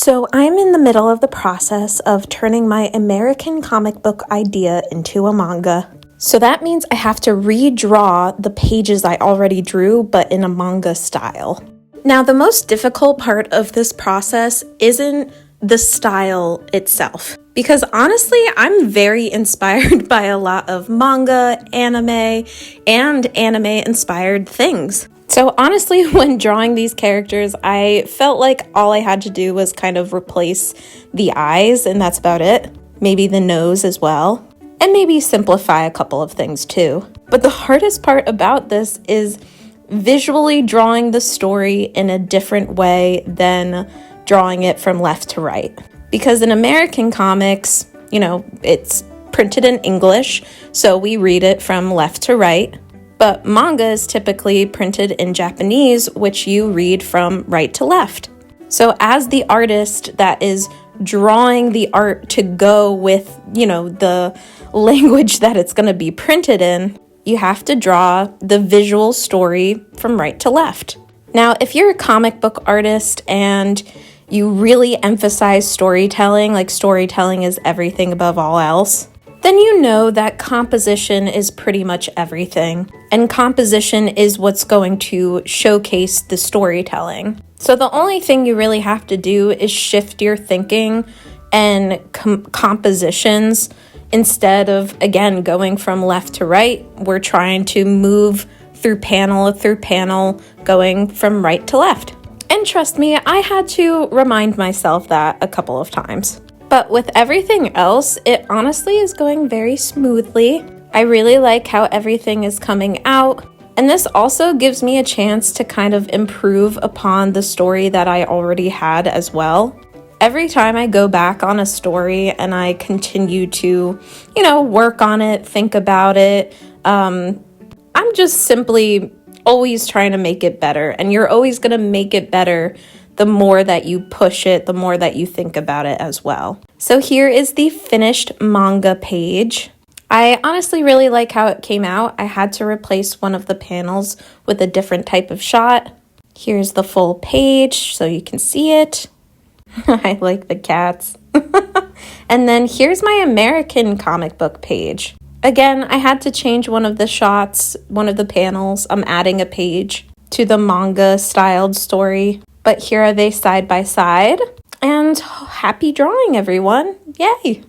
So I'm in the middle of the process of turning my American comic book idea into a manga. So that means I have to redraw the pages I already drew, but in a manga style. Now, the most difficult part of this process isn't the style itself, because honestly, I'm very inspired by a lot of manga, anime, and anime-inspired things. So honestly, when drawing these characters, I felt like all I had to do was kind of replace the eyes, and that's about it. Maybe the nose as well. And maybe simplify a couple of things too. But the hardest part about this is visually drawing the story in a different way than drawing it from left to right. Because in American comics, it's printed in English, so we read it from left to right. But manga is typically printed in Japanese, which you read from right to left. So as the artist that is drawing the art to go with, the language that it's going to be printed in, you have to draw the visual story from right to left. Now, if you're a comic book artist and you really emphasize storytelling, like storytelling is everything above all else, then you know that composition is pretty much everything. And composition is what's going to showcase the storytelling. So the only thing you really have to do is shift your thinking and compositions. Instead of, again, going from left to right, we're trying to move through panel, going from right to left. And trust me, I had to remind myself that a couple of times. But with everything else, it honestly is going very smoothly. I really like how everything is coming out. And this also gives me a chance to kind of improve upon the story that I already had as well. Every time I go back on a story and I continue to, work on it, think about it, I'm just simply always trying to make it better. And you're always going to make it better the more that you push it, the more that you think about it as well. So here is the finished manga page. I honestly really like how it came out. I had to replace one of the panels with a different type of shot. Here's the full page so you can see it. I like the cats. And then here's my American comic book page. Again, I had to change one of the shots, one of the panels. I'm adding a page to the manga styled story. But here are they side by side. And happy drawing, everyone. Yay!